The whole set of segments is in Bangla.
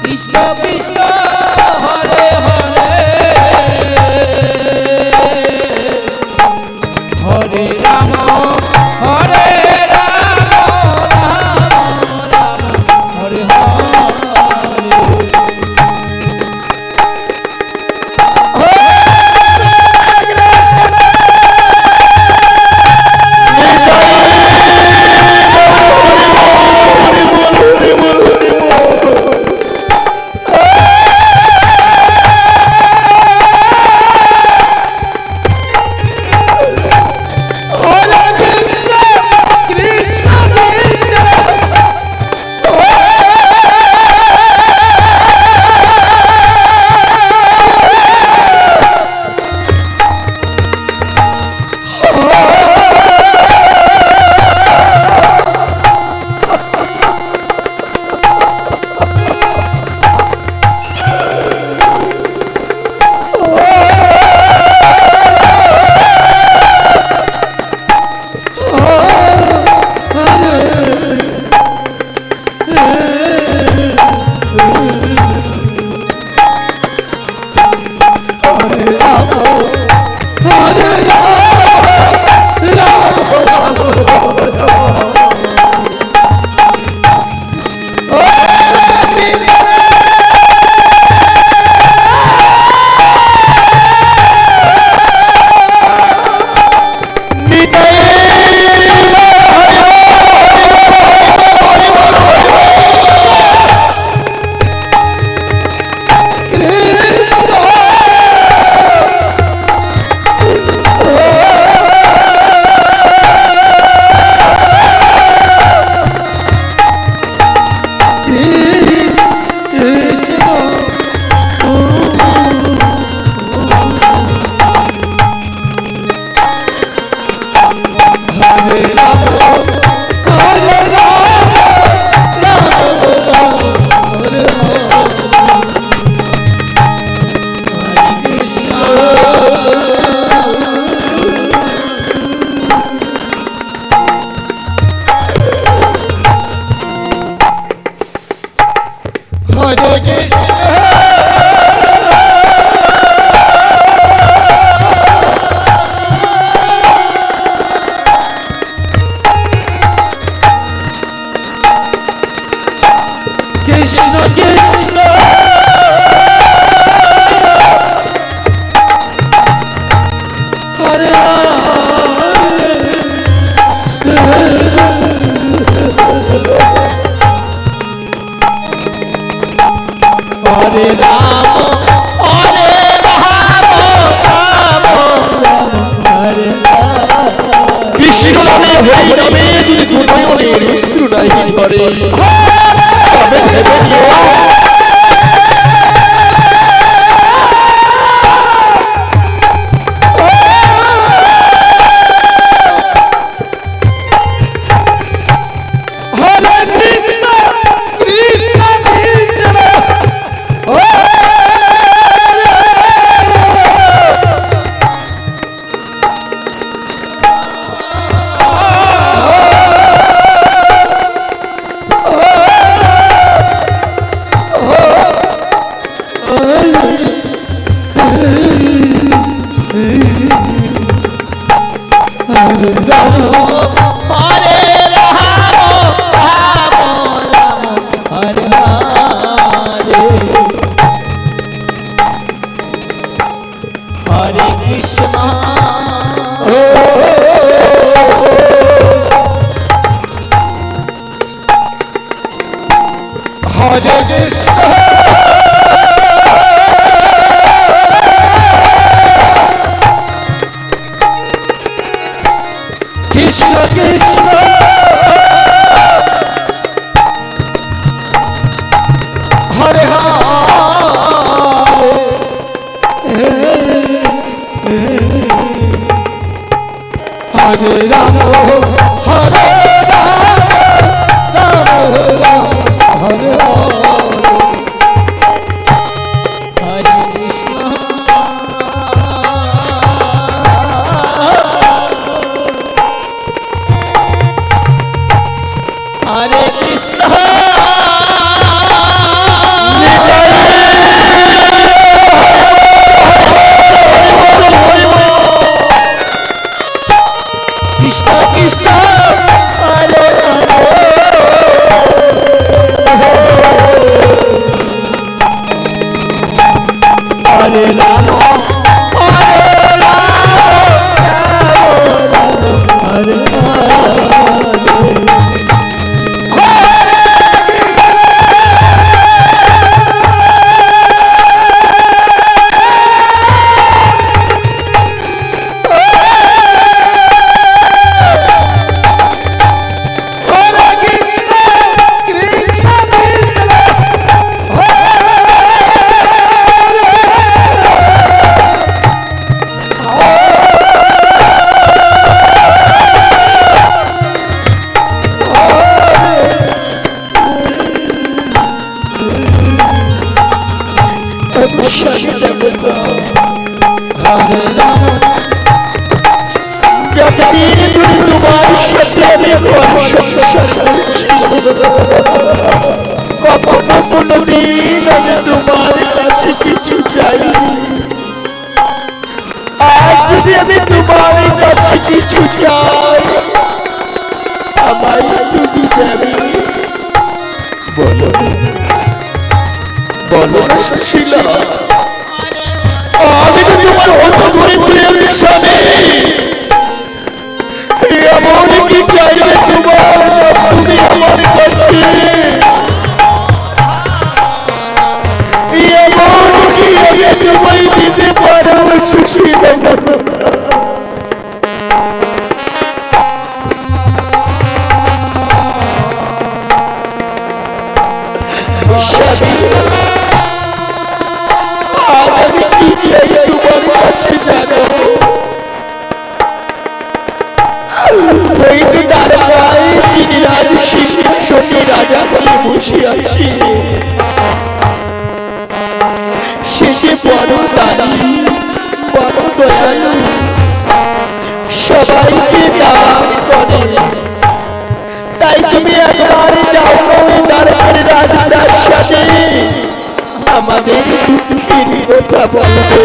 কৃষ্ণ কৃষ্ণ হরে হরে হরে রাম হরে রাম রাম রাম হরে হরে Hare স্বামী দেবতা হরে রাম যতদিন ধরে তোমার সাথে আমি ঘর সংসার করছি, কখনো কোনোদিন আমি তোমার কাছে কিছু চাইনি। আজ যদি আমি তোমার কাছে কিছু চাই, আমায় তুমি দেবে? বলো বলো না সুশীলা, আমি তো তোমার অত দরিদ্রের স্বামী, এমন কি চাইবে তোমার তুমি আমার কাছে? এমন কি আমি তোমায় দিতে পারবো সুশীলা? আমি কি চাই তোমার কাছে জানো? ওই তো দ্বারকায় যিনি রাজ সিংহাসনে রাজা হয়ে বসে আছি, সে যে বড় দানি, বড় দয়ালু, সবাইকে দান করে। তাই তুমি একবার যাও ওই দ্বারকার রাজার সাথে আমাদের দুঃখের কথা বলবে।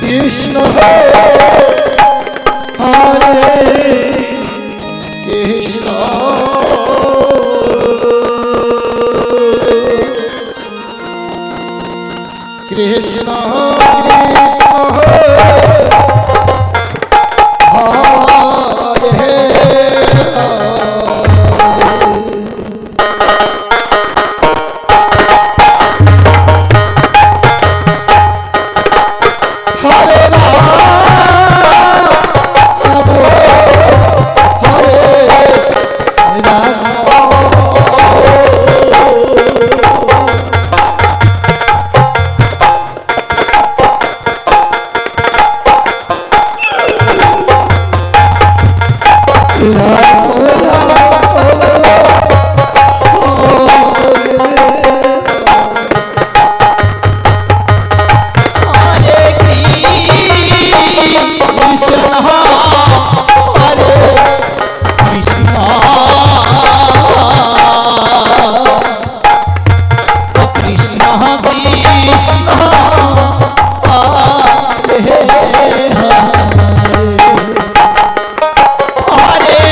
কৃষ্ণ হরে কৃষ্ণ কৃষ্ণ কৃষ্ণ হরে হরে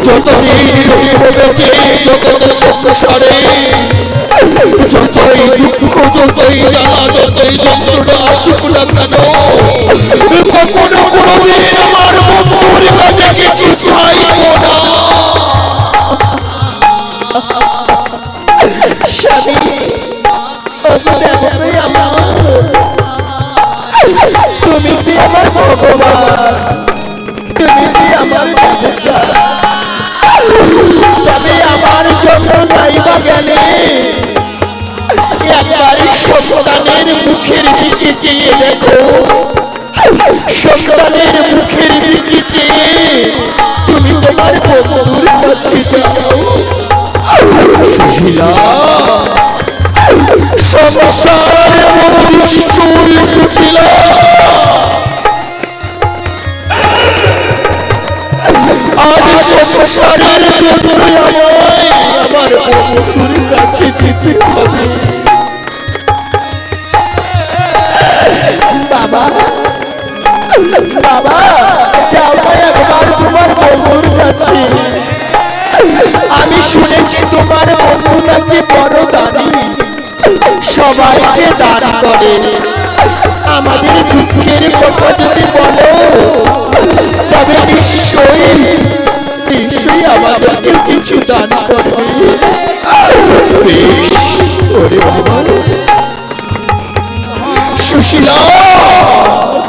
যতদিন রহিব বেঁচে জগৎ সংসারে, যতই দুঃখ, যতই জ্বালা, যতই যন্ত্রণা আসুক না কেন, কখনো কোনোদিন আমার বন্ধুর কাছে কিছু চাইব না। তুমি কি আমার ভগবান, তুমি কি আমার দেবতা, তবে আমার জন্য নাইবা গেলে একবার সন্তানের মুখের দিকে চেয়ে দেখো, সন্তানের মুখের দিকে চেয়ে তুমি তোমার বন্ধুর কাছে যাও। সুশীলা, সংসারে মনুষ্যর সুশীলা, আজ সংসারের জন্য আমার বন্ধুর কাছে যেতে হবে। বাবা, বাবা, যাও না একবার তোমার বন্ধুর কাছে। আমি শুনেছি তোমার বন্ধু নাকি বড় দানি, সবাইকে দান করে। আমাদের দুঃখের কথা যদি বলো তবে নিশ্চয়ই নিশ্চয়ই আমাদেরকে কিছু দান করবে। সুশীলা,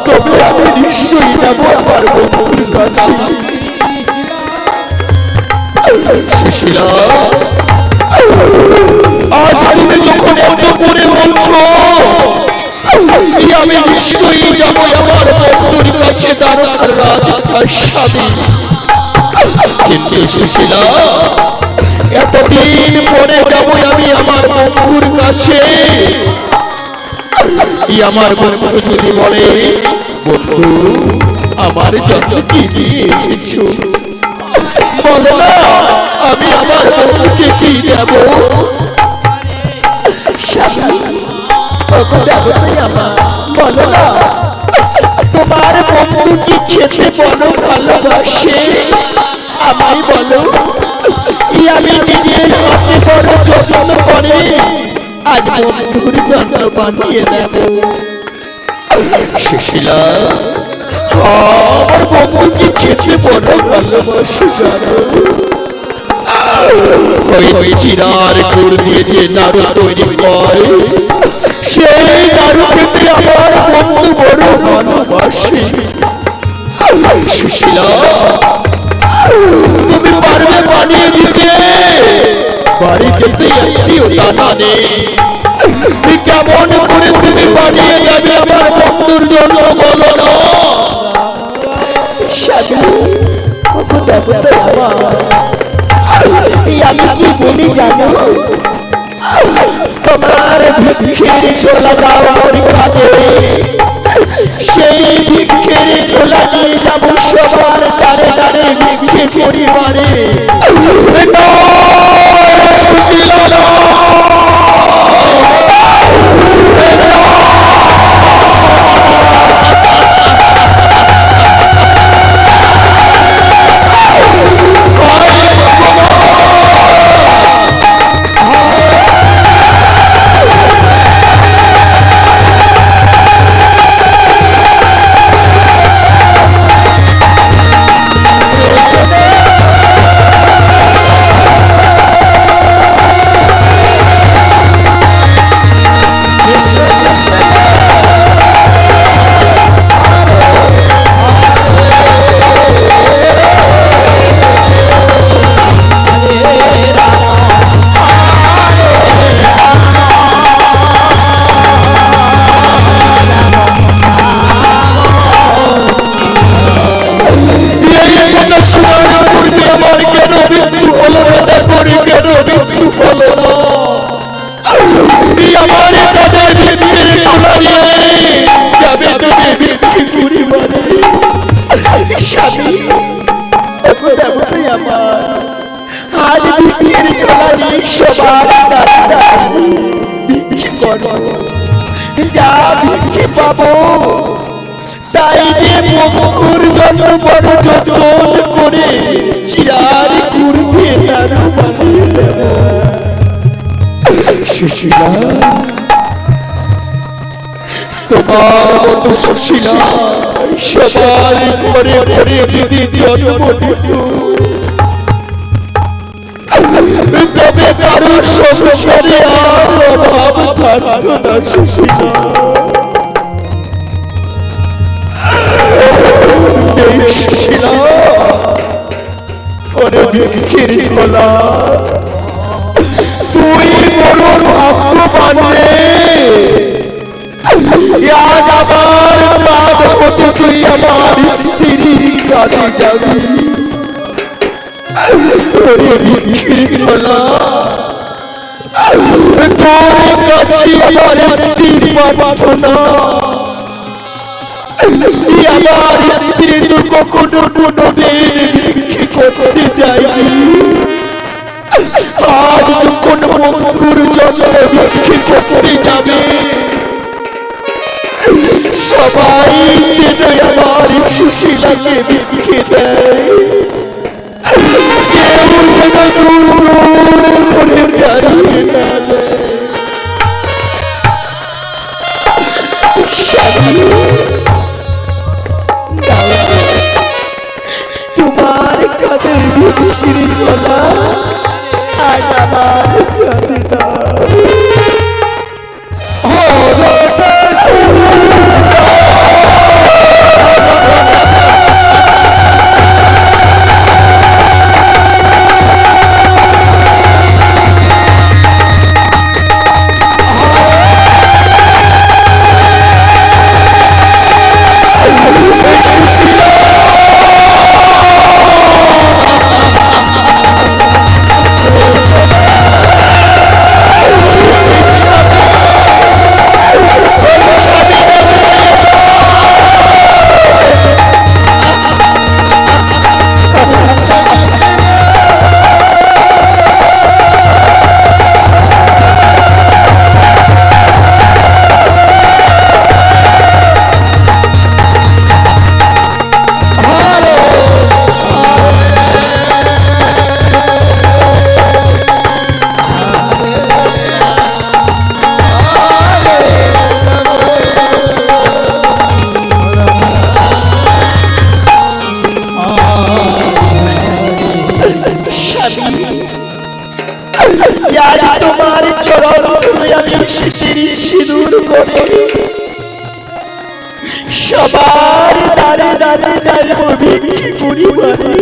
তবে আমি নিশ্চয়ই যাব আমার বন্ধুর কাছে। সুশীলা, আজ তুমি যখন এত করে বলছো, আমি নিশ্চয়ই যাব আমার বন্ধুর কাছে দারোগার রাজতার স্বামী। কিন্তু সুশীলা, এতদিন পরে যাব আমি আমার বন্ধুর কাছে, আমার বন্ধু যদি বলে, বন্ধু আমার জন্য কি দিয়ে এসেছো, বলো না আমি আমার বন্ধুকে কি দেব। বলো না তোমার বন্ধু কি খেতে বড় ভালোবাসে, আমায় বলো। আমি নিজের হাতে বড় যত্ন করে আজ বন্ধুর জন্য বানিয়ে দেব। সুশীলা, আমার বন্ধু কি খেতে বড় ভালোবাসে জানো? ওই চিরার গুড় দিয়ে যে নাড়ু তৈরি হয়, সেই নাড়ু খেতে আমার বন্ধু বড় ভালোবাসে। সুশীলা, তুমি পারবে বানিয়ে দিতে? বাড়িতে তো আত্মীয় দানা নেই, কেমন করে তুমি বানিয়ে যাবে আমার বন্ধুর জন্য বলো না। আমি কি বলি জানো, তোমার ভিক্ষের ছোলা দাও পরীক্ষাতে, সেই ভিক্ষের ছোলা নিয়ে যাবো সবার দ্বারে দ্বারে ভিক্ষে পরিবারে। আজ ভিক্ষের ঝোলানি সবার ভিক্ষে করো, যা ভিক্ষে পাবো তাই যে বন্ধুর জন্য বড় যতন করে চিরার করবে নাড়ু বানিয়ে দেব। সুশীলা, তোমার মতো সুশীলা সবার ঘরে ঘরে যদি জন্ম দিত, তবে কারো সংসারে আর অভাব থাকতো না। সুশীলা, এই সুশীলা ওরে ভিক্ষের ঝোলা, তুই বড় ভাগ্যবান রে। আজ আমার কাঁধ হতে তুই আমার স্ত্রী কাঁধে যাবি। ওরে ভিক্ষের ঝোলা, তোর কাছে আমার একটি প্রার্থনা, আমার স্ত্রী তো কখনো কোনোদিন ভিক্ষে করতে যায়নি। আজ যখন বন্ধুর জন্য ভিক্ষে করতে যাবে, সবাই যেন আমার সুশীলাকে ভিক্ষে দেয়, কেউ যেন দূর দূর করে দাঁড়িয়ে না দেয়। তোমার কাঁধে ভিক্ষের ঝোলা আজ আমার কাঁধে দাও। তোমার চরণ আমি সিঁদুর করে সবার দাঁড়ে দাঁড়ে যাইব ভিক্ষে করিবারে।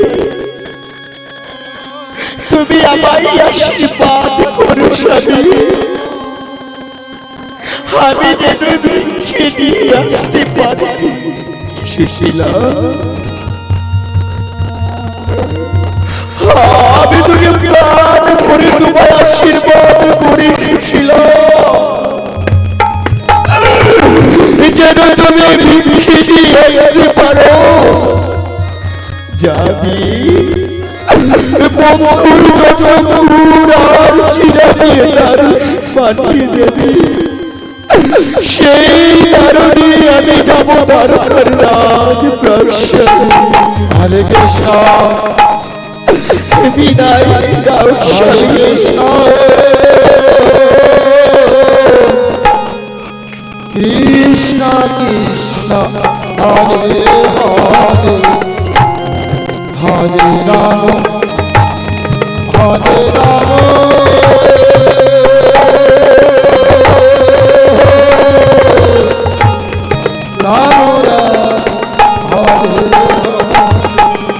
তুমি আমায় আশীর্বাদ করো স্বামী, আমি যেন ভিক্ষে নিয়ে আসতে পারি। সুশীলা, আমি তোকে প্রাণ করে তোমায় আশীর্বাদ করি। সুশীলা, যেন তুমি ভিক্ষে নিয়ে আসতে পারো, যাবি বন্ধুর যতদূর আর চিরাগে পাঠিয়ে দেবি। সেই কারণে আমি যাব দ্বারকার রাজপ্রাসাদে। হরে কৃষ্ণ বিদায় দাও হরে কৃষ্ণ কৃষ্ণ কৃষ্ণ হরে হরে হরে রাম